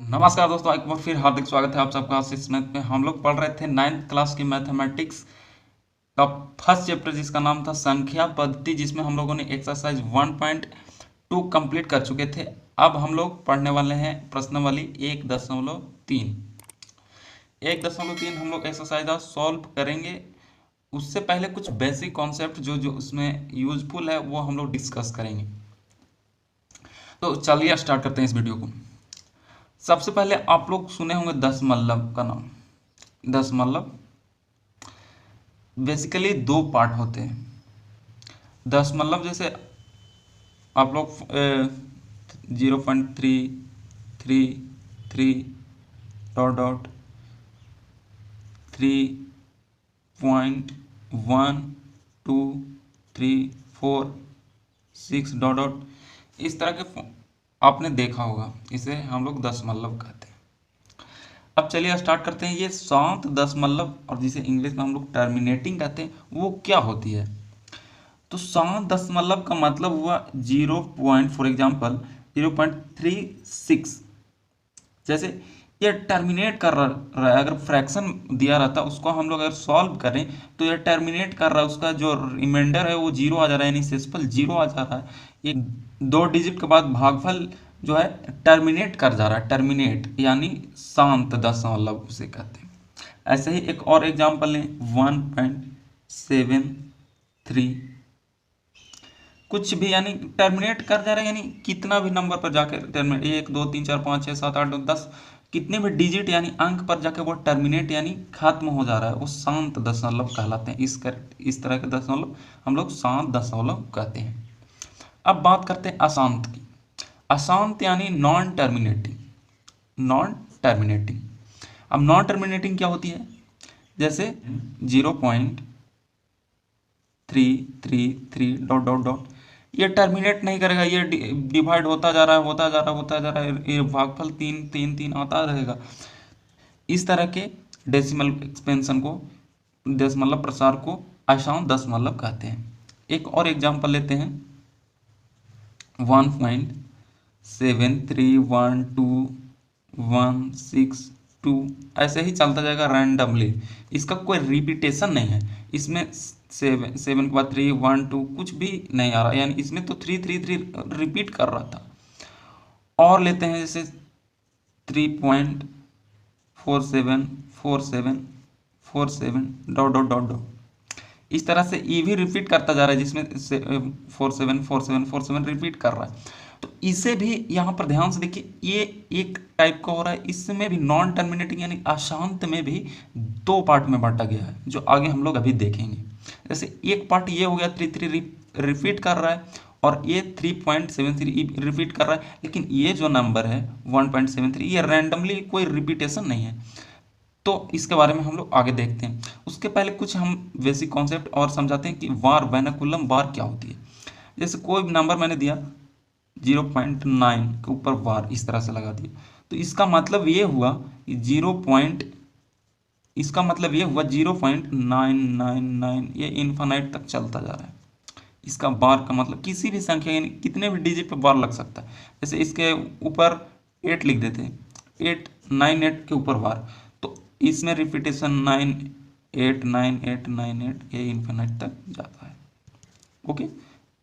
नमस्कार दोस्तों, एक बार फिर हार्दिक स्वागत है आप सबका आशीष मैथ में। हम लोग पढ़ रहे थे 9th क्लास की मैथमेटिक्स का फर्स्ट चैप्टर जिसका नाम था संख्या पद्धति, जिसमें हम लोगों ने एक्सरसाइज 1.2 कंप्लीट कर चुके थे। अब हम लोग पढ़ने वाले हैं प्रश्नावली 1.3। 1.3 हम लोग एक्सरसाइज आज सॉल्व करेंगे। उससे पहले कुछ बेसिक कॉन्सेप्ट जो जो उसमें यूजफुल है वो हम लोग डिस्कस करेंगे। तो चलिए स्टार्ट करते हैं इस वीडियो को। सबसे पहले आप लोग सुने होंगे दशमलव का नाम। दशमलव बेसिकली दो पार्ट होते हैं। दशमलव जैसे आप लोग 0.333 डॉट डॉट 3.1234 डॉट डॉट इस तरह के आपने देखा होगा, इसे हम लोग दशमलव कहते हैं। अब चलिए स्टार्ट करते हैं। ये शांत दशमलव और जिसे इंग्लिश में हम लोग टर्मिनेटिंग कहते हैं वो क्या होती है। तो शांत दशमलव का मतलब हुआ 0. For example 0.36। जैसे ये टर्मिनेट कर रहा है, अगर फ्रैक्शन दिया रहता उसको हम लोग अगर सॉल्व करें तो ये टर्मिनेट कर रहा है, उसका जो रिमाइंडर है वो जीरो आ जा रहा है, यानी शेषफल जीरो आ जा रहा है। ये दो डिजिट के बाद भागफल जो है टर्मिनेट कर जा रहा है, टर्मिनेट यानी शांत दशमलव उसे कहते हैं। ऐसे ही एक और एग्जाम्पल लें 1.73। कुछ भी यानी टर्मिनेट कर जा रहा है, यानी कितना भी नंबर पर जाकर टर्मिनेट 1 2 3 4 5 6 7 8 9 10 कितने भी डिजिट यानी अंक पर जाकर वो टर्मिनेट यानी खत्म हो जा रहा है, वो शांत दशमलव कहलाते हैं। इस तरह के दशमलव हम लोग शांत दशमलव कहते हैं। अब बात करते हैं अशांत की। अशांत यानी नॉन टर्मिनेटिंग। नॉन टर्मिनेटिंग अब नॉन टर्मिनेटिंग क्या होती है, जैसे 0.333 डॉट डॉट डॉट ये टर्मिनेट नहीं करेगा, ये डिवाइड होता जा रहा है, होता जा रहा है, होता जा रहा है, ये भागफल 3 3 3 आता रहेगा। इस तरह के डेसिमल एक्सपेंशन को, दशमलव प्रसार को अशांत दशमलव कहते हैं। एक और एग्जांपल लेते हैं 1.731216 ऐसे ही चलता जाएगा रैंडमली, इसका कोई रिपीटेशन नहीं है। इसमें 7 के बाद 3 1 2 कुछ भी नहीं आ रहा, यानी इसमें तो 3 रिपीट कर रहा था। और लेते हैं जैसे 3.474747 डॉट डॉट डॉट डॉट इस तरह से ई भी रिपीट करता जा रहा है, जिसमें 474747 रिपीट कर रहा है। तो इसे भी यहाँ पर ध्यान से देखिए, ये एक टाइप का हो रहा है। इसमें भी नॉन टर्मिनेटिंग यानी अशांत में भी दो पार्ट में बांटा गया है, जो आगे हम लोग अभी देखेंगे। जैसे एक पार्ट ये हो गया 3 रिपीट कर रहा है, और ये 3.73 रिपीट कर रहा है। लेकिन ये जो नंबर है 1.73 ये रैंडमली कोई रिपीटेशन नहीं है। तो इसके बारे में हम लोग आगे देखते हैं। उसके पहले कुछ हम बेसिक कॉन्सेप्ट और समझाते हैं कि वार वैनाकुलम वार क्या होती है। जैसे कोई भी नंबर मैंने दिया 0.9 के ऊपर वार इस तरह से लगा दिया, तो इसका मतलब ये हुआ कि इसका मतलब ये हुआ 0.999 ये इन्फानाइट तक चलता जा रहा है। इसका बार का मतलब किसी भी संख्या यानी कितने भी डिजिट पे बार लग सकता है। जैसे इसके ऊपर 8 लिख देते हैं, 898 के ऊपर बार, तो इसमें रिपीटेशन 989898 ये इन्फिनिट तक जाता है। ओके,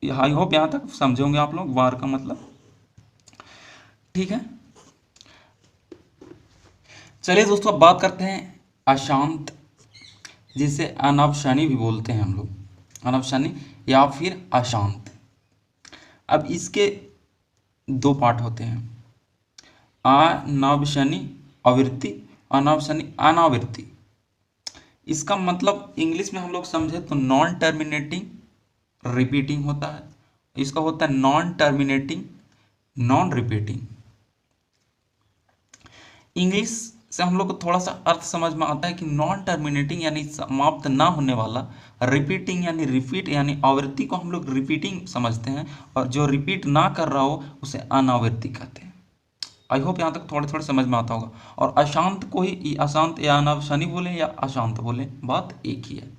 आई होप यहाँ तक समझे होंगे आप लोग वार का मतलब। ठीक है, चलिए दोस्तों अब बात करते हैं अशांत, जिसे अनवशनी भी बोलते हैं हम लोग, अनवशनी या फिर अशांत। अब इसके दो पार्ट होते हैं, अनवशनी आवृत्ति, अनवशनी अनावृत्ति। इसका मतलब इंग्लिश में हम लोग समझे तो नॉन टर्मिनेटिंग रिपीटिंग होता है, इसका होता है non terminating non repeating. English से हम लोग को थोड़ा सा अर्थ समझ में आता है कि नॉन टर्मिनेटिंग यानी समाप्त ना होने वाला, रिपीटिंग यानी रिपीट यानी आवृत्ति को हम लोग रिपीटिंग समझते हैं, और जो रिपीट ना कर रहा हो उसे अनावृत्ति कहते हैं। आई होप यहाँ तक थोड़े थोड़े समझ में आता होगा। और अशांत को ही अशांत या अनवशनी बोले या अशांत बोले, बात एक ही है।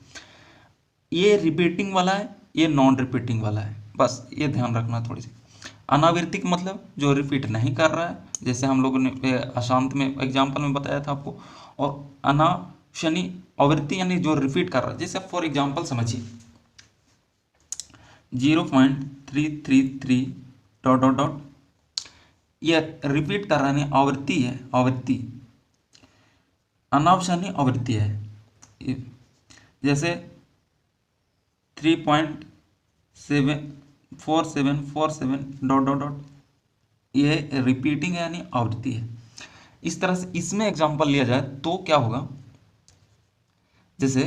ये रिपीटिंग वाला है, ये नॉन रिपीटिंग वाला है, बस ये ध्यान रखना थोड़ी सी। अनावृत्ति का मतलब जो रिपीट नहीं कर रहा है, जैसे हम लोगों ने अशांत में एग्जाम्पल में बताया था आपको। और अनाशनी आवृत्ति यानी जो रिपीट कर रहा है, जैसे फॉर एग्जाम्पल समझिए 0.333 डॉट डॉट डॉट, ये रिपीट कर रहा है, आवृत्ति है, आवृत्ति अनावशनी आवृत्ति है। जैसे 3.474747 डॉट डॉट डॉट, ये रिपीटिंग है यानी आवृत्ति है। इस तरह से इसमें एग्जांपल लिया जाए तो क्या होगा, जैसे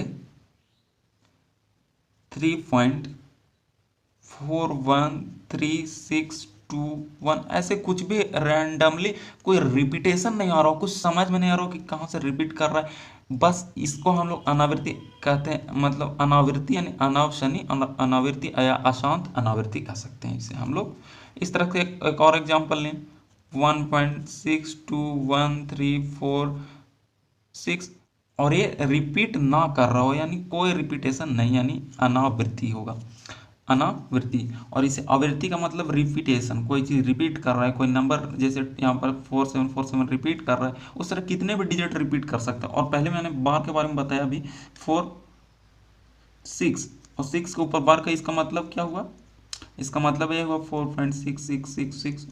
3.413621, ऐसे कुछ भी रैंडमली, कोई रिपीटेशन नहीं आ रहा हो, कुछ समझ में नहीं आ रहा हो कि कहाँ से रिपीट कर रहा है, बस इसको हम लोग अनावृत्ति कहते हैं। मतलब अनावृत्ति यानी अनावशनी अनावृत्ति या अशांत अनावृत्ति कह सकते हैं इसे हम लोग। इस तरह से एक और एग्जांपल लें 1.621346, और ये रिपीट ना कर रहा हो यानी कोई रिपीटेशन नहीं, यानी अनावृत्ति होगा, अनावृत्ति। और इसे आवृत्ति का मतलब रिपीटेशन, कोई चीज़ रिपीट कर रहा है, कोई नंबर जैसे यहाँ पर 4747 रिपीट कर रहा है, उस तरह कितने भी डिजिट रिपीट कर सकता है। और पहले मैंने बार के बारे में बताया अभी 4 6, और 6 के ऊपर बार का, इसका मतलब क्या हुआ, इसका मतलब ये हुआ 4.6666।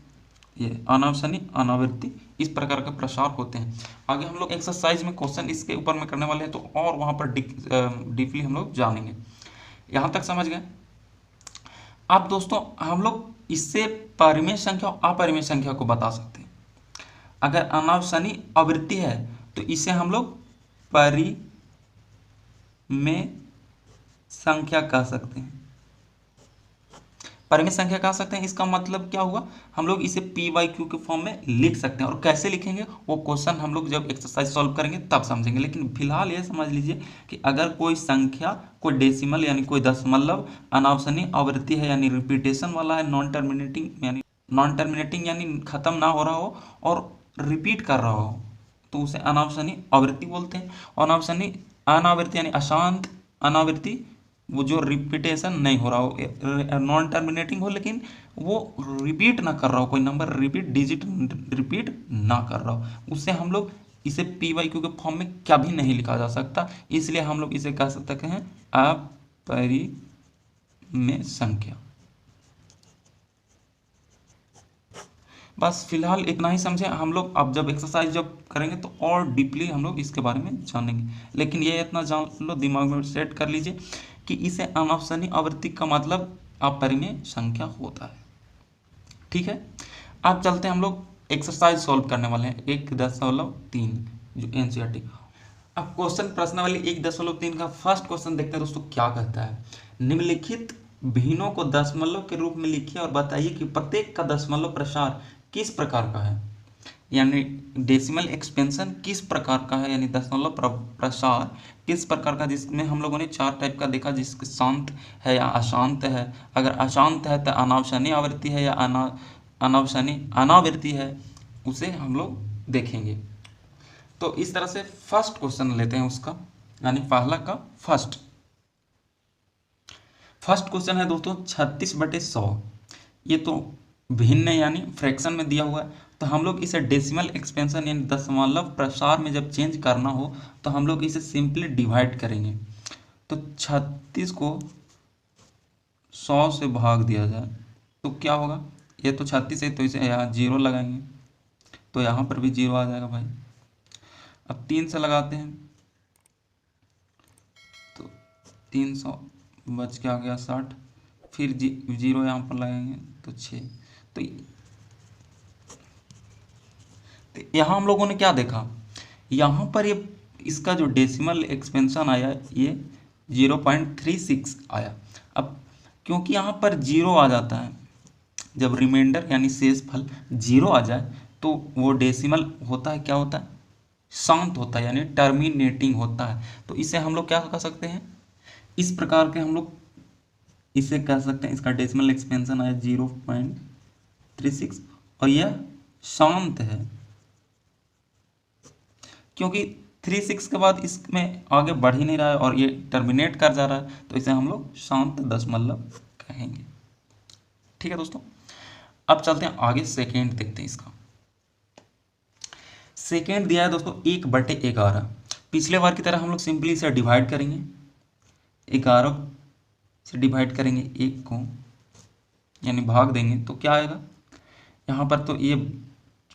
ये अनावशनी अनावृत्ति इस प्रकार के प्रसार होते हैं। आगे हम लोग एक्सरसाइज में क्वेश्चन इसके ऊपर में करने वाले हैं, तो और वहाँ पर डीपली हम लोग जानेंगे। यहाँ तक समझ गए। अब दोस्तों हम लोग इससे परिमेय संख्या और अपरिमेय संख्या को बता सकते हैं। अगर अनावशनी आवृत्ति है तो इसे हम लोग परिमेय संख्या कह सकते हैं, परिमेय संख्या कह सकते हैं। इसका मतलब क्या हुआ, हम लोग इसे पी वाई क्यू के फॉर्म में लिख सकते हैं। और कैसे लिखेंगे वो क्वेश्चन हम लोग जब एक्सरसाइज सॉल्व करेंगे तब समझेंगे। लेकिन फिलहाल ये समझ लीजिए कि अगर कोई संख्या, कोई डेसिमल यानी कोई दशमलव अनावशनी आवृत्ति है यानी रिपीटेशन वाला है, नॉन टर्मिनेटिंग यानी खत्म ना हो रहा हो और रिपीट कर रहा हो, तो उसे अनावशनी आवृत्ति बोलते हैं। अनावशनी अनावृत्ति यानी अशांत अनावृत्ति, वो जो रिपीटेशन नहीं हो रहा हो, नॉन टर्मिनेटिंग हो लेकिन वो रिपीट ना कर रहा हो, कोई नंबर डिजिट रिपीट ना कर रहा हो, उससे हम लोग इसे पी वाई क्यू के फॉर्म में कभी नहीं लिखा जा सकता। इसलिए हम लोग इसे कह सकते हैं अपरिमेय संख्या। बस फिलहाल इतना ही समझे हम लोग। अब जब एक्सरसाइज जब करेंगे तो और डीपली हम लोग इसके बारे में जानेंगे। लेकिन ये इतना जान लो, दिमाग में सेट कर लीजिए कि इसे अनावशनी आवृत्ति का मतलब अपरिमेय संख्या होता है। ठीक है, अब चलते हैं हम लोग एक्सरसाइज सॉल्व करने वाले हैं 1.3 जो एनसीईआरटी। अब क्वेश्चन प्रश्नावली 1.3 का फर्स्ट क्वेश्चन देखते हैं दोस्तों, क्या कहता है। निम्नलिखित भिन्नों को दशमलव के रूप में लिखिए और बताइए कि प्रत्येक का दशमलव प्रसार किस प्रकार का है, यानी डेसिमल एक्सपेंशन किस प्रकार का है, यानी दशमलव प्रसार किस प्रकार का, जिसमें हम लोगों ने 4 टाइप का देखा, जिसके शांत है या अशांत है। अगर अशांत है तो अनावशनी आवृत्ति है या अनावशनी अनावृत्ति है, उसे हम लोग देखेंगे। तो इस तरह से फर्स्ट क्वेश्चन लेते हैं उसका, यानी पहला का फर्स्ट क्वेश्चन है दोस्तों 36/100। ये तो भिन्न यानी फ्रैक्शन में दिया हुआ है, तो हम लोग इसे डेसिमल एक्सपेंशन यानी दशमलव प्रसार में जब चेंज करना हो तो हम लोग इसे सिंपली डिवाइड करेंगे। तो 36 को 100 से भाग दिया जाए तो क्या होगा, ये तो 36 है तो इसे यहाँ 0 लगाएंगे तो यहाँ पर भी 0 आ जाएगा भाई। अब 3 से लगाते हैं तो 300 बच के आ गया 60, फिर 0 यहाँ पर लगाएंगे तो 6। तो यहाँ हम लोगों ने क्या देखा, यहाँ पर ये इसका जो डेसिमल एक्सपेंशन आया ये 0.36 आया। अब क्योंकि यहाँ पर 0 आ जाता है, जब रिमाइंडर यानी शेषफल 0 आ जाए तो वो डेसिमल होता है, क्या होता है, शांत होता है यानी टर्मिनेटिंग होता है। तो इसे हम लोग क्या कह सकते हैं, इस प्रकार के हम लोग इसे कह सकते हैं, इसका डेसिमल एक्सपेंशन आया 0.36 और यह शांत है क्योंकि 36 के बाद इसमें आगे बढ़ ही नहीं रहा है और ये टर्मिनेट कर जा रहा है, तो इसे हम लोग शांत दशमलव कहेंगे। ठीक है दोस्तों, अब चलते हैं आगे, सेकेंड देखते हैं इसका। सेकेंड दिया है दोस्तों 1/11। पिछले बार की तरह हम लोग सिंपली इसे डिवाइड करेंगे, 11 से डिवाइड करेंगे 1 को, यानी भाग देंगे तो क्या आएगा, यहाँ पर तो ये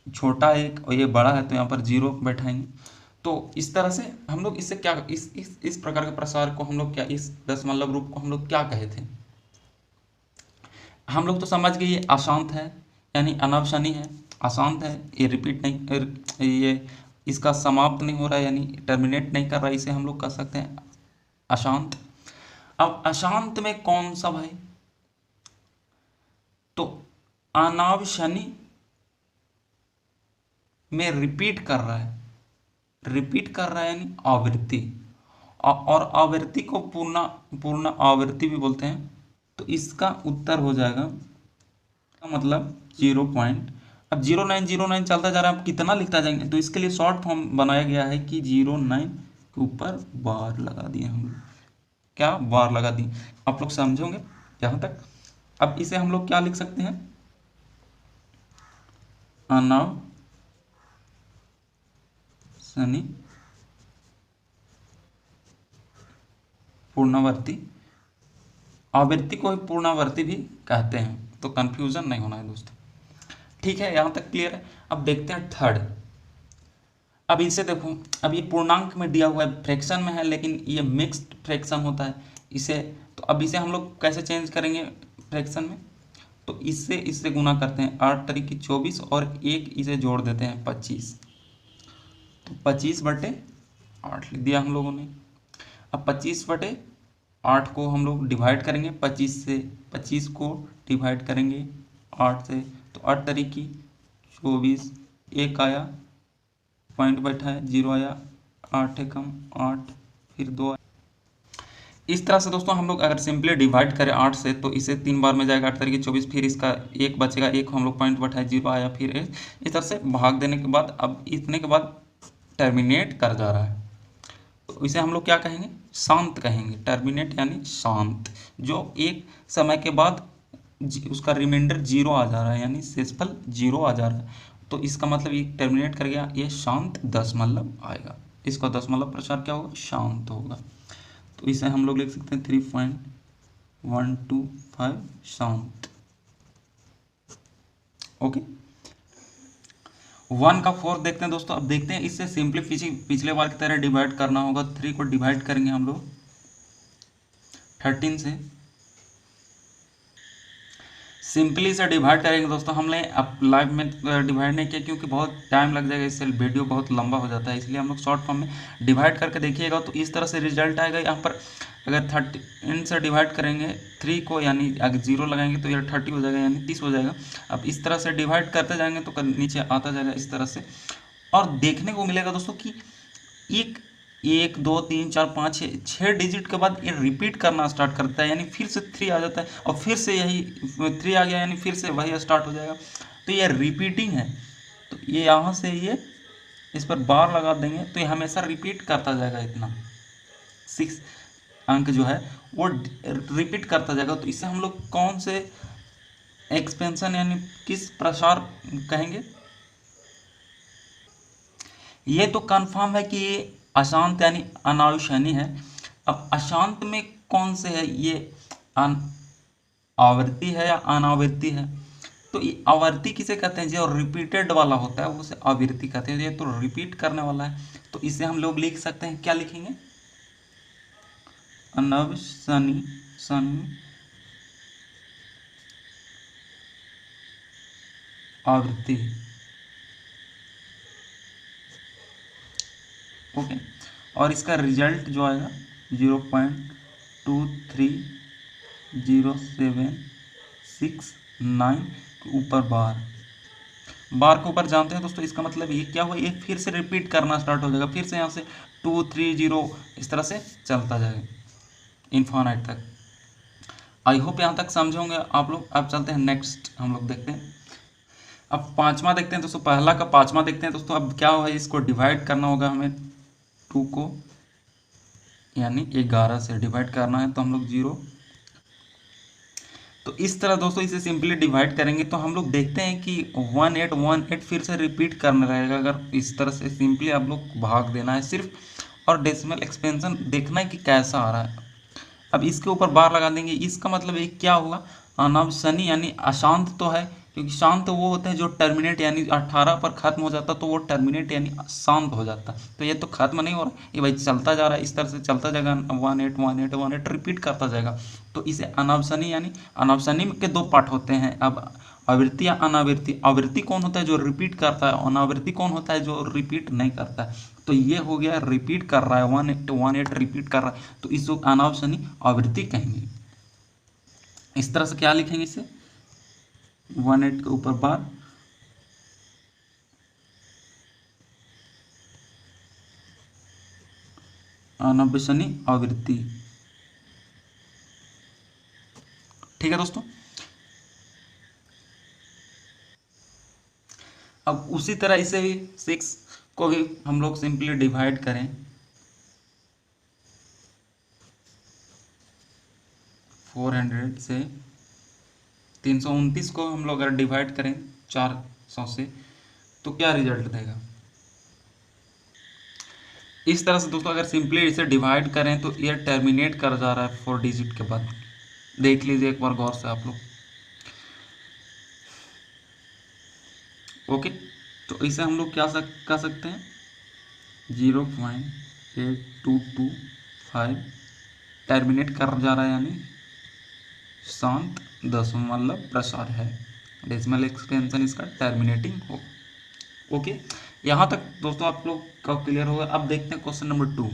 छोटा एक और ये बड़ा है तो यहाँ पर 0 बैठाएंगे। तो इस तरह से हम लोग इससे क्या, इस प्रकार के प्रसार को हम लोग क्या, इस दशमलव रूप को हम लोग क्या कहे थे, हम लोग तो समझ गए ये अशांत है, यानी अनावसानी है, अशांत है, ये रिपीट नहीं, ये इसका समाप्त नहीं हो रहा है, यानी टर्मिनेट नहीं कर रहा है, इसे हम लोग कह सकते हैं अशांत। अब अशांत में कौन सा भाई, तो अनावसानी में रिपीट कर रहा है, रिपीट कर रहा है यानी आवृत्ति, और आवृत्ति को पूर्ण पूर्ण आवृत्ति भी बोलते हैं। तो इसका उत्तर हो जाएगा, मतलब 0 अब 0909 चलता जा रहा है, आप कितना लिखता जाएंगे, तो इसके लिए शॉर्ट फॉर्म बनाया गया है कि 09 के ऊपर बार लगा दिए हम लोग, क्या बार लगा दी, आप लोग समझोगे यहाँ तक। अब इसे हम लोग क्या लिख सकते हैं, अनावसानी पूर्णावर्ती, आवृत्ति को ही पूर्णावर्ती भी कहते हैं, तो कंफ्यूजन नहीं होना है दोस्तों, ठीक है, यहाँ तक क्लियर है। अब देखते हैं थर्ड। अब इसे देखो, अब ये पूर्णांक में दिया हुआ है, फ्रैक्शन में है, लेकिन ये मिक्स्ड फ्रैक्शन होता है इसे, तो अब इसे हम लोग कैसे चेंज करेंगे फ्रैक्शन में, तो इससे गुना करते हैं, 8 तरीके 24 और 1 इसे जोड़ देते हैं 25, तो 25/8 लिख दिया हम लोगों ने। अब 25/8 को हम लोग डिवाइड करेंगे 25 से, 25 को डिवाइड करेंगे 8 से, तो 8 तरीके 24, 1 आया, पॉइंट बैठा है, 0 आया, 8 एकम 8, फिर 2 आया। इस तरह से दोस्तों हम लोग अगर सिंपली डिवाइड करें 8 से, तो इसे 3 बार में जाएगा, 8 तरीके 24, फिर इसका 1 बचेगा, 1 हम लोग पॉइंट बैठाए, 0 आया, फिर इस तरह से भाग देने के बाद, अब इतने के बाद टर्मिनेट कर जा रहा है, तो इसे हम लोग क्या कहेंगे, शांत कहेंगे, टर्मिनेट यानी शांत, जो एक समय के बाद उसका रिमाइंडर 0 आ जा रहा है, यानी शेषफल 0 आ जा रहा है, तो इसका मतलब ये टर्मिनेट कर गया, ये शांत दशमलव आएगा, इसका दशमलव प्रसार क्या होगा, शांत होगा। तो इसे हम लोग लिख सकते हैं 3.125 शांत। ओके, 1 का 4 देखते हैं दोस्तों। अब देखते हैं इससे सिंपली पिछले बार की तरह डिवाइड करना होगा, 3 को डिवाइड करेंगे हम लोग 13 से, सिंपली इसे डिवाइड करेंगे दोस्तों, हमने अब लाइव में डिवाइड नहीं किया क्योंकि बहुत टाइम लग जाएगा, इससे वीडियो बहुत लंबा हो जाता है, इसलिए हम लोग शॉर्ट फॉर्म में डिवाइड करके देखिएगा, तो इस तरह से रिजल्ट आएगा। यहाँ पर अगर 13 से डिवाइड करेंगे 3 को, यानी अगर 0 लगाएंगे तो ये 30 हो जाएगा, यानी 30 हो जाएगा। अब इस तरह से डिवाइड करते जाएंगे तो नीचे आता जाएगा इस तरह से, और देखने को मिलेगा दोस्तों कि एक 1 2 3 4 5 6 डिजिट के बाद ये रिपीट करना स्टार्ट करता है, यानी फिर से 3 आ जाता है, और फिर से यही 3 आ गया, यानी फिर से वही स्टार्ट हो जाएगा, तो ये रिपीटिंग है। तो ये यहाँ से ये इस पर बार लगा देंगे तो ये हमेशा रिपीट करता जाएगा, इतना 6 अंक जो है वो रिपीट करता जाएगा। तो इसे हम लोग कौन से एक्सपेंशन यानी किस प्रसार कहेंगे, ये तो कंफर्म है कि ये अशांत यानी अनावसानी है। अब अशांत में कौन से है, ये आवृत्ति है या अनावृत्ति है, तो ये आवर्ती किसे कहते हैं, जो रिपीटेड वाला होता है उसे आवृत्ति कहते हैं, ये तो रिपीट करने वाला है, तो इसे हम लोग लिख सकते हैं, क्या लिखेंगे, अनावसानी आवृत्ति। ओके, और इसका रिजल्ट जो आएगा 0.230769 के ऊपर बार के ऊपर जानते हैं दोस्तों, इसका मतलब ये क्या हुआ, ये फिर से रिपीट करना स्टार्ट हो जाएगा, फिर से यहाँ से 2 3 0 इस तरह से चलता जाएगा इन्फानाइट तक। आई होप यहाँ तक समझे होंगे आप लोग। अब चलते हैं नेक्स्ट, हम लोग देखते हैं अब पांचवा देखते हैं दोस्तों, पहला का पांचवा देखते हैं दोस्तों। अब क्या हुआ, इसको डिवाइड करना होगा हमें, 2 को यानी 11 से डिवाइड करना है, तो हम लोग 0 तो इस तरह दोस्तों इसे सिंपली डिवाइड करेंगे तो हम लोग देखते हैं कि 1818 फिर से रिपीट करना रहेगा। अगर इस तरह से सिंपली आप लोग भाग देना है सिर्फ, और डेसिमल एक्सपेंशन देखना है कि कैसा आ रहा है। अब इसके ऊपर बार लगा देंगे, इसका मतलब एक क्या हुआ, अनावसनी यानी अशांत तो है, क्योंकि शांत वो होता है जो टर्मिनेट यानी 18 पर खत्म हो जाता, तो वो टर्मिनेट यानी शांत हो जाता। तो ये तो खत्म नहीं हो रहा, ये भाई चलता जा रहा है, इस तरह से चलता जाएगा, 1818 रिपीट करता जाएगा। तो इसे अनावसनी यानी, अनावसनी के दो पार्ट होते हैं। अब आवृत्ति या अनावृत्ति, आवृत्ति कौन होता है जो रिपीट करता है, अनावृत्ति कौन होता है जो रिपीट नहीं करता है। तो ये हो गया रिपीट कर रहा है, 1 रिपीट कर रहा है, तो इसको अनावसनी आवृत्ति कहेंगे। इस तरह से क्या लिखेंगे इसे, 18 के ऊपर बार, अनावसनी आवृत्ति। ठीक है दोस्तों। अब उसी तरह इसे भी 6 को भी हम लोग सिंपली डिवाइड करें, 400 से 329 को हम लोग अगर डिवाइड करें 400 से, तो क्या रिजल्ट देगा। इस तरह से दोस्तों अगर सिंपली इसे डिवाइड करें तो ये टर्मिनेट कर जा रहा है 4 डिजिट के बाद। देख लीजिए एक बार गौर से आप लोग। ओके, तो इसे हम लोग क्या कर सकते हैं, 0.8225 टर्मिनेट कर जा रहा है, यानी शांत दशमलव प्रसार है। डेसिमल एक्सपेंशन इसका टर्मिनेटिंग हो। ओके, यहाँ तक दोस्तों आप लोग का क्लियर होगा। अब देखते हैं क्वेश्चन नंबर 2।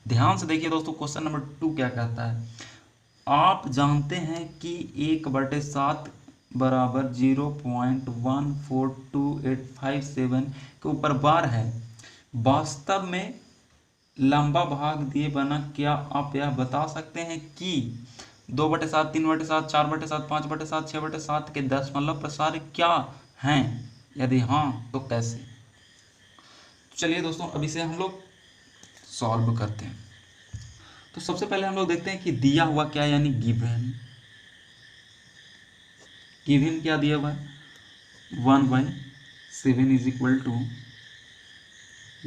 ध्यान से देखिए दोस्तों, क्वेश्चन नंबर 2 क्या कहता है। आप जानते हैं कि 1/7 बराबर 0.142857 के ऊपर बार है। वास्तव में लंबा भाग दिए बना क्या आप यह बता सकते हैं कि 2/7, 3/7, 4/7, 5/7, 6/7 के दशमलव प्रसार क्या हैं? यदि हाँ तो कैसे। चलिए दोस्तों अब इसे हम लोग सॉल्व करते हैं। तो सबसे पहले हम लोग देखते हैं कि दिया हुआ क्या है, यानी गिवन। गिवन क्या दिया हुआ है, 1/7 इज इक्वल टू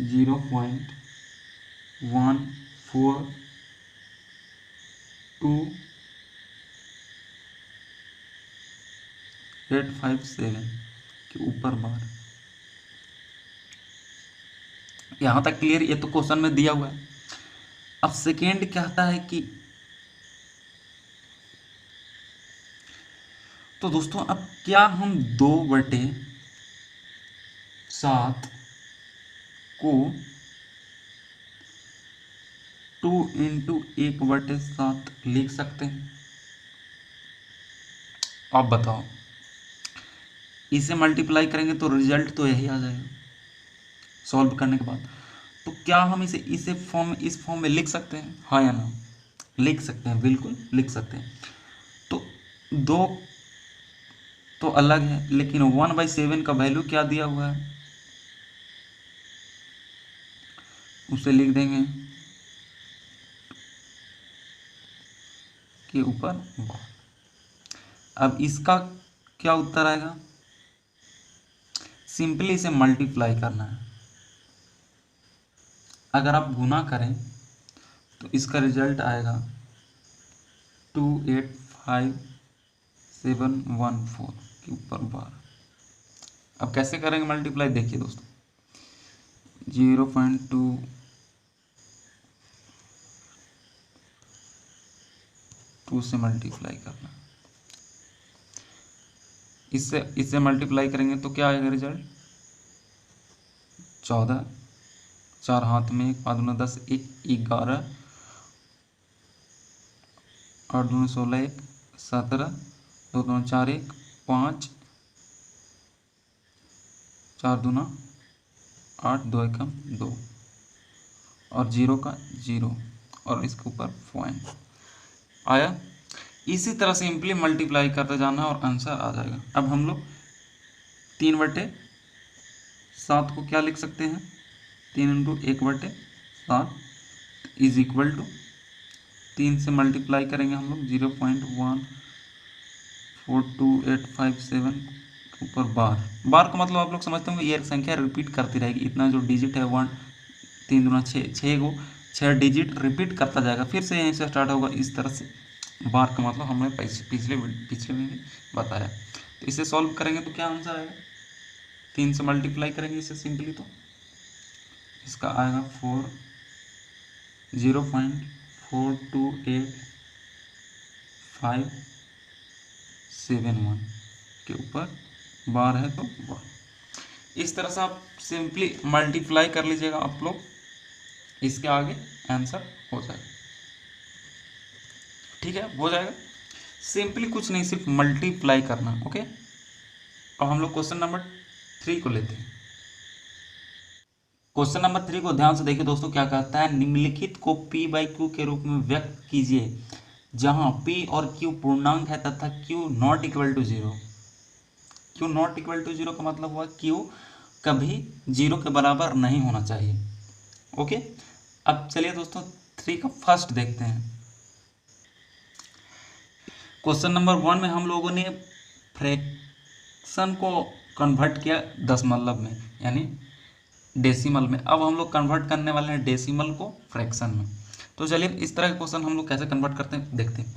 0.142/857 के ऊपर बार। यहां तक क्लियर, ये तो क्वेश्चन में दिया हुआ है। अब सेकेंड कहता है कि, तो दोस्तों अब क्या हम 2/7 को 2 × 1/7 लिख सकते हैं। आप बताओ, इसे मल्टीप्लाई करेंगे तो रिजल्ट तो यही आ जाएगा सॉल्व करने के बाद। तो क्या हम इसे इस फॉर्म में लिख सकते हैं, हाँ या ना। लिख सकते हैं, बिल्कुल लिख सकते हैं। तो दो तो अलग है, लेकिन 1/7 का वैल्यू क्या दिया हुआ है, उसे लिख देंगे के ऊपर बार। अब इसका क्या उत्तर आएगा, सिंपली इसे मल्टीप्लाई करना है। अगर आप गुना करें तो इसका रिजल्ट आएगा 285,714 के ऊपर बार। अब कैसे करेंगे मल्टीप्लाई, देखिए दोस्तों, 0.2 से मल्टीप्लाई करना, इससे मल्टीप्लाई करेंगे तो क्या आएगा रिजल्ट, 14, 4 हाथ में 1, 5 दूना 10, 1 11, 8 दूना 16, 1 17, 2 दूना 4, 1 5, 4 दूना 8, 2 एकम 2, और 0 का 0, और इसके ऊपर पॉइंट आया। इसी तरह सिंपली मल्टीप्लाई करते जाना और आंसर आ जाएगा। अब हम लोग 3/7 को क्या लिख सकते हैं, 3 × 1/7 इज इक्वल टू 3 से मल्टीप्लाई करेंगे हम लोग 0.142857 के ऊपर बार। बार का मतलब आप लोग समझते होंगे ये संख्या रिपीट करती रहेगी, इतना जो डिजिट है 1 3 दूना 6, 6 डिजिट रिपीट करता जाएगा, फिर से यहीं से स्टार्ट होगा इस तरह से। बार का मतलब हमने पिछले में भी बताया। तो इसे सॉल्व करेंगे तो क्या आंसर आएगा, 3 से मल्टीप्लाई करेंगे इसे सिंपली तो इसका आएगा 0.428571 के ऊपर बार है तो बार। इस तरह से आप सिंपली मल्टीप्लाई कर लीजिएगा आप लोग, इसके आगे आंसर हो जाएगा। ठीक है, हो जाएगा। सिंपली कुछ नहीं, सिर्फ मल्टीप्लाई करना। ओके, अब हम लोग क्वेश्चन नंबर 3 को लेते हैं। क्वेश्चन नंबर 3 को ध्यान से देखिए दोस्तों, क्या कहता है, निम्नलिखित को p/q के रूप में व्यक्त कीजिए जहां p और q पूर्णांक है तथा q not equal to 0। q not equal to 0 का मतलब हुआ q कभी 0 के बराबर नहीं होना चाहिए। ओके, अब चलिए दोस्तों 3 का फर्स्ट देखते हैं। क्वेश्चन नंबर 1 में हम लोगों ने फ्रैक्शन को कन्वर्ट किया दशमलव में यानी डेसिमल में। अब हम लोग कन्वर्ट करने वाले हैं डेसिमल को फ्रैक्शन में। तो चलिए इस तरह के क्वेश्चन हम लोग कैसे कन्वर्ट करते हैं देखते हैं।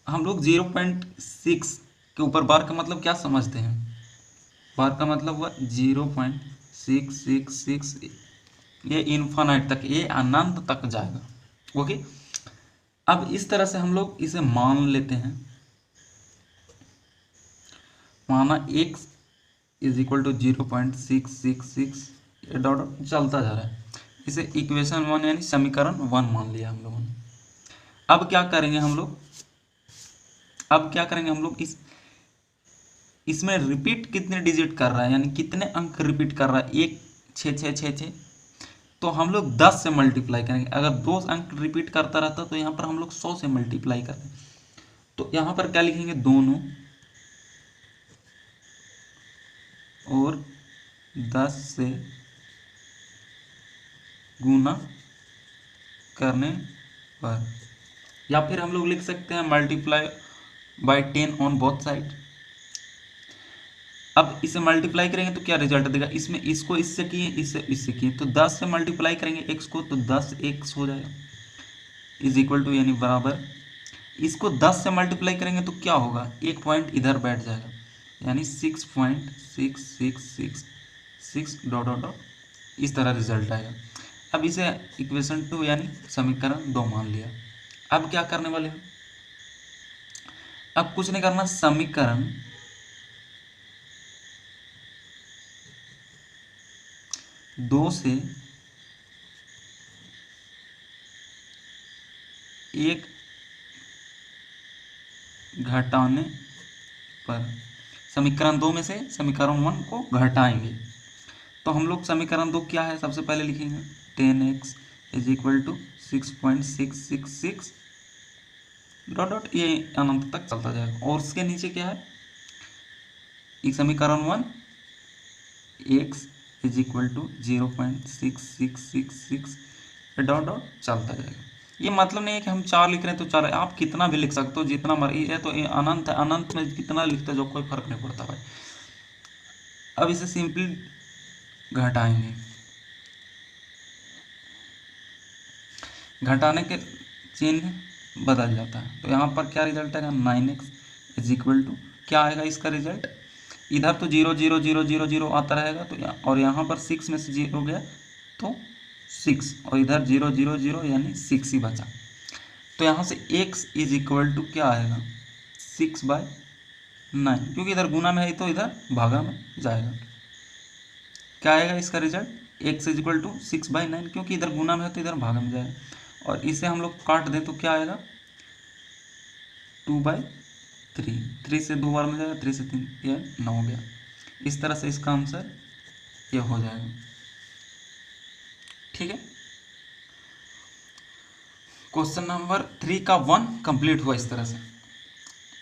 हम लोग 0.6 के ऊपर बार का मतलब क्या समझते हैं, बार का मतलब हुआ 0.666, ये इन्फानाइट तक, ये अनंत तक जाएगा। ओके, अब इस तरह से हम लोग इसे मान लेते हैं, माना x is equal to 0.666, dot चलता जा रहा है। इसे इक्वेशन 1 यानी समीकरण 1 मान लिया हम लोगों ने। अब क्या करेंगे हम लोग, इसमें रिपीट कितने डिजिट कर रहा है यानी कितने अंक रिपीट कर रहा है, 1 6 6 6 6, तो हम लोग 10 से मल्टीप्लाई करेंगे। अगर 2 अंक रिपीट करता रहता तो यहाँ पर हम लोग 100 से मल्टीप्लाई करते। तो यहाँ पर क्या लिखेंगे, दोनों और 10 से गुना करने पर, या फिर हम लोग लिख सकते हैं multiply by 10 on both side. अब इसे मल्टीप्लाई करेंगे तो क्या रिजल्ट देगा, इसमें इसको इससे किए, इससे इससे किए, तो 10 से मल्टीप्लाई करेंगे x को तो 10x हो जाएगा इज इक्वल टू यानी बराबर, इसको 10 से मल्टीप्लाई करेंगे तो क्या होगा, एक पॉइंट इधर बैठ जाएगा यानी 6.6666 डॉट डॉट डॉट, इस तरह रिजल्ट आएगा। अब इसे इक्वेशन 2 यानी समीकरण 2 मान लिया। अब क्या करने वाले हैं, अब कुछ नहीं करना, समीकरण 2 से 1 घटाने पर, समीकरण 2 में से समीकरण 1 को घटाएंगे तो हम लोग समीकरण 2 क्या है, सबसे पहले लिखेंगे 10x is equal to 6.666 dot dot, ये अनंत तक चलता जाएगा। और उसके नीचे क्या है, एक समीकरण 1 x is equal to 0.6666 dot dot चलता जाएगा। ये मतलब नहीं है कि हम 4 लिख रहे हैं तो 4, आप कितना भी लिख सकते हो, जितना मर्जी है, तो ये अनंत है, अनंत में कितना लिखते हो जो कोई फर्क नहीं पड़ता भाई। अब इसे सिंपली घटाएंगे, घटाने के चिन्ह बदल जाता है तो यहाँ पर क्या रिजल्ट आएगा, 9x इज इक्वल टू क्या आएगा इसका रिजल्ट, इधर तो 0 0 0 0 0 आता रहेगा तो और यहाँ पर 6 में से 0 गया तो 6, और इधर 0 0 0 यानी 6 ही बचा। तो यहाँ से x इज इक्वल टू क्या आएगा, 6/9, क्योंकि इधर गुना में है तो इधर भागा में जाएगा। क्या आएगा इसका result, x is equal to 6/9, क्योंकि इधर गुना में है तो इधर भागा में जाएगा। और इसे हम लोग काट दें तो क्या आएगा, 2/3, 3 से 2 बार में जाएगा, 3 से 3, ये 9 हो गया। इस तरह से इसका आंसर ये हो जाएगा। ठीक है, क्वेश्चन नंबर 3 का 1 कंप्लीट हुआ इस तरह से।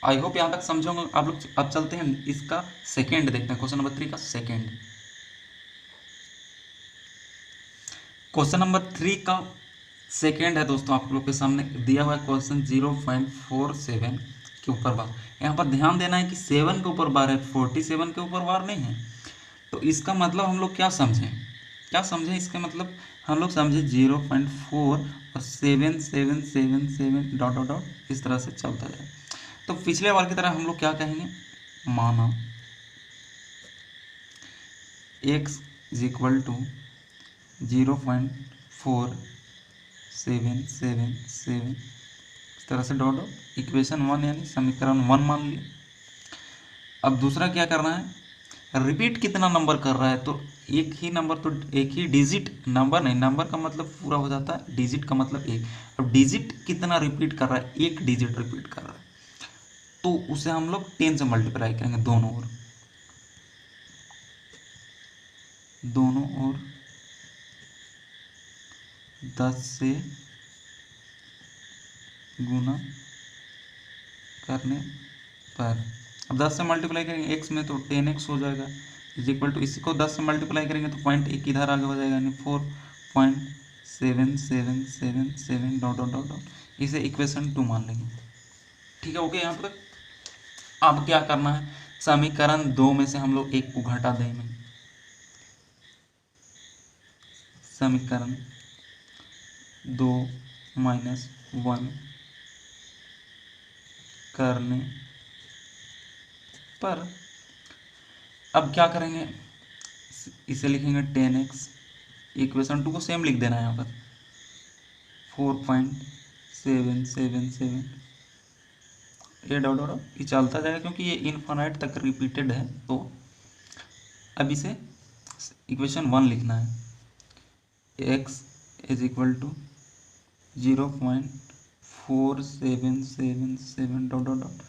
आई होप यहाँ तक समझोगे आप लोग। अब चलते हैं इसका सेकेंड देखते हैं, क्वेश्चन नंबर 3 का सेकेंड। क्वेश्चन नंबर 3 का सेकेंड है दोस्तों, आप लोग के सामने दिया हुआ क्वेश्चन 0.47 के ऊपर बार। यहाँ पर ध्यान देना है कि 7 के ऊपर बार है, 47 के ऊपर बार नहीं है। तो इसका मतलब हम लोग क्या समझें इसका मतलब हम लोग समझे 0.4 और 7 डॉट डॉट डॉट इस तरह से चलता जाए। तो पिछले बार की तरह हम लोग क्या कहेंगे, माना x इज इक्वल टू 0.4777 इस तरह से डॉट डॉट इक्वेशन 1 यानी समीकरण 1 मान लिया। अब दूसरा क्या करना है, रिपीट कितना नंबर कर रहा है, तो एक ही नंबर, तो एक ही डिजिट, नंबर नहीं, नंबर का मतलब पूरा हो जाता है, डिजिट का मतलब एक। अब डिजिट कितना रिपीट कर रहा है, एक डिजिट रिपीट कर रहा है, तो उसे हम लोग 10 से मल्टीप्लाई करेंगे दोनों ओर, 10 से गुना करने पर। अब 10 से मल्टीप्लाई करेंगे x में तो 10x हो जाएगा, इज इक्वल टू इसी को 10 से मल्टीप्लाई करेंगे तो पॉइंट एक इधर आगे हो जाएगा, यानी 4.7777 डॉट डॉट डॉट डॉट, इसे इक्वेशन 2 मान लेंगे। ठीक है, ओके। यहाँ पर अब क्या करना है, समीकरण 2 में से हम लोग एक को घटा देंगे, समीकरण 2 -1 करने पर। अब क्या करेंगे, इसे लिखेंगे 10x, इक्वेशन 2 को सेम लिख देना है यहाँ पर 4.777, ये डॉट डॉट ये चलता जाएगा क्योंकि ये इनफाइनाइट तक रिपीटेड है। तो अब इसे इक्वेशन 1 लिखना है, x is equal to 0.4777 dot dot dot.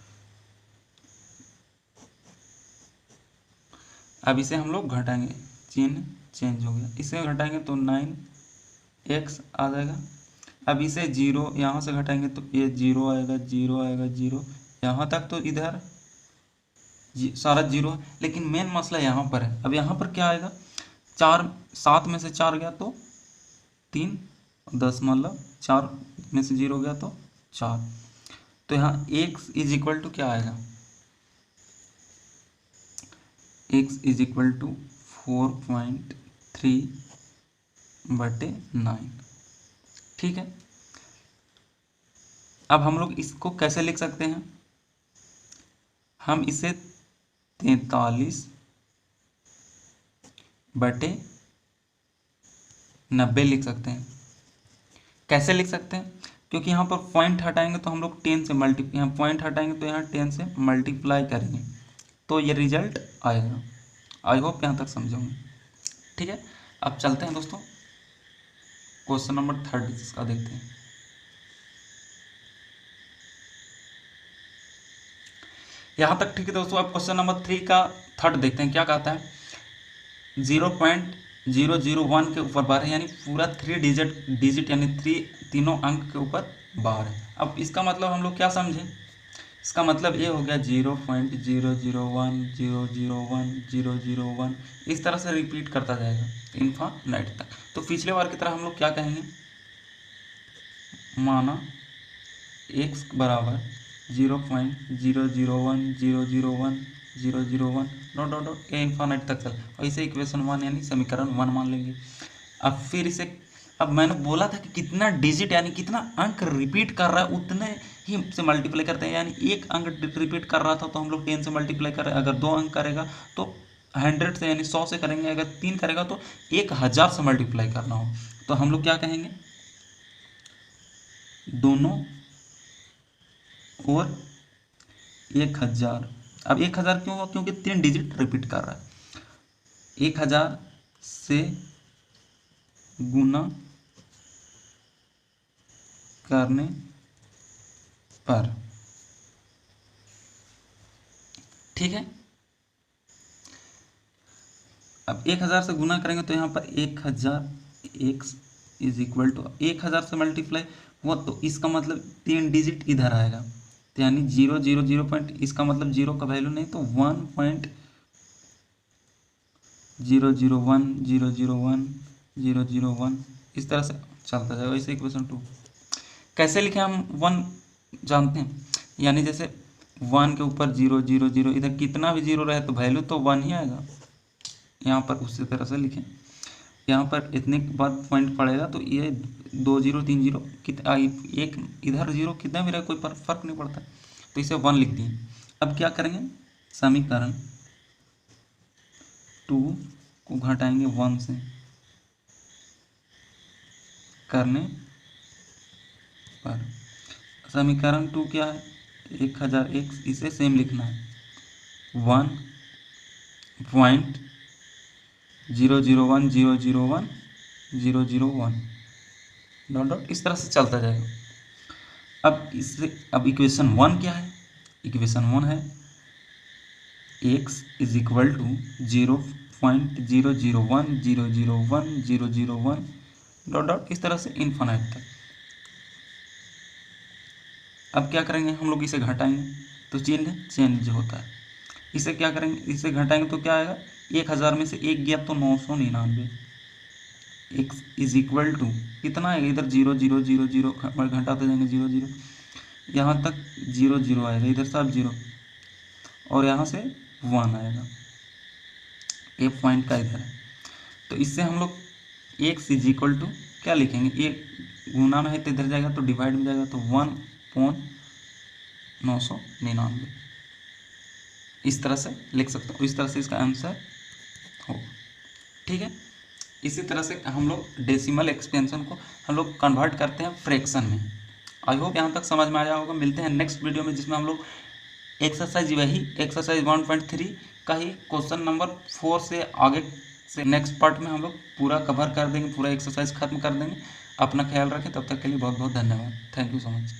अब इसे हम लोग घटाएंगे, चिन्ह चेंज हो गया, इसे घटाएंगे तो 9x आ जाएगा। अब इसे 0 यहाँ से घटाएंगे तो ये 0 आएगा, 0 आएगा, 0 यहाँ तक, तो इधर सारा 0 है। लेकिन मेन मसला यहाँ पर है। अब यहाँ पर क्या आएगा, 7 में से 4 गया तो 3, 10 मतलब 4 में से 0 गया तो 4। तो यहाँ x इज इक्वल टू क्या आएगा, x इज इक्वल टू 4.3/9। ठीक है, अब हम लोग इसको कैसे लिख सकते हैं, हम इसे 43/90 लिख सकते हैं। कैसे लिख सकते हैं, क्योंकि यहाँ पर पॉइंट हटाएंगे तो हम लोग 10 से यहाँ पॉइंट हटाएंगे तो यहाँ 10 से मल्टीप्लाई करेंगे तो ये रिजल्ट आएगा। आई होप यहाँ तक समझे होंगे। ठीक है, अब चलते हैं दोस्तों क्वेश्चन नंबर 36 का देखते हैं। यहाँ तक ठीक है दोस्तों। अब क्वेश्चन नंबर 3 का थर्ड देखते हैं, क्या कहता है, 0.001 के ऊपर बार है, यानी पूरा 3 डिजिट यानी तीनों अंक के ऊपर बार है। अब इसका मतलब हम लोग क्या समझें, इसका मतलब ये हो गया 0.001001001 इस तरह से रिपीट करता जाएगा इनफाइनाइट तक। तो पिछले बार की तरह हम लोग क्या कहेंगे, माना x बराबर 0.001001001 डॉट डॉट डॉट ये इन्फाइनाइट तक चल, और इसे इक्वेशन 1 यानी समीकरण 1 मान लेंगे। अब फिर इसे, अब मैंने बोला था कि कितना डिजिट यानी कितना अंक रिपीट कर रहा है उतने ही से मल्टीप्लाई करते हैं, यानी एक अंक रिपीट कर रहा था तो हम लोग 10 से मल्टीप्लाई कर रहे हैं, अगर 2 अंक करेगा तो 100 से यानी 100 से करेंगे, अगर 3 करेगा तो 1000 से मल्टीप्लाई करना हो। तो हम लोग क्या कहेंगे, दोनों और 1000। अब 1000 क्यों हुआ, क्योंकि 3 डिजिट रिपीट कर रहा है। 1000 से गुना करने पर। ठीक है, अब 1000 से गुना करेंगे तो यहाँ पर 1000 x इज इक्वल टू 1000 से मल्टीप्लाई हुआ तो इसका मतलब 3 डिजिट इधर आएगा, तो यानी 000 पॉइंट, इसका मतलब 0 का वैल्यू नहीं तो 1.001 001 001 इस तरह से चलता जाएगा। वैसे इक्वेशन 2 कैसे लिखें हम 1 जानते हैं, यानी जैसे 1 के ऊपर 0 0 0, इधर कितना भी 0 रहे तो वैल्यू तो 1 ही आएगा। यहाँ पर उसी तरह से लिखें, यहाँ पर इतने के बाद पॉइंट पड़ेगा तो ये 2 0 3 0 एक इधर 0 कितना भी रहे कोई फर्क नहीं पड़ता, तो इसे 1 लिख दिए। अब क्या करेंगे, समीकरण 2 को घटाएंगे 1 से करने पर। समीकरण 2 क्या है, 1001, इसे सेम लिखना है 1.001001001 डॉट डॉट इस तरह से चलता जाएगा। अब इक्वेशन 1 क्या है, इक्वेशन 1 है x is equal to 0.001001001 dot dot इस तरह से इन्फिनिट तक। अब क्या करेंगे हम लोग, इसे घटाएंगे तो चेंज होता है। इसे क्या करेंगे, इसे घटाएंगे तो क्या आएगा, 1000 में से 1 गया तो 999। x इज इक्वल टू कितना आएगा, इधर 0 0 0 0 घटाते जाएंगे 0 0, यहाँ तक 0 0 आएगा, इधर सब 0 और यहाँ से 1 आएगा, ये पॉइंट का इधर है। तो इससे हम लोग x इज इक्वल टू क्या लिखेंगे, ये गुना में है तो इधर जाएगा तो डिवाइड में जाएगा तो 1/999 इस तरह से लिख सकते हो। इस तरह से इसका आंसर हो, ठीक है। इसी तरह से हम लोग डेसिमल एक्सपेंशन को हम लोग कन्वर्ट करते हैं फ्रैक्शन में। आई होप यहाँ तक समझ में आया होगा। मिलते हैं नेक्स्ट वीडियो में, जिसमें हम लोग एक्सरसाइज एक्सरसाइज 1.3 का ही क्वेश्चन नंबर 4 से आगे से नेक्स्ट पार्ट में हम लोग पूरा कवर कर देंगे, पूरा एक्सरसाइज खत्म कर देंगे। अपना ख्याल रखें, तब तक के लिए बहुत बहुत धन्यवाद। Thank you so much.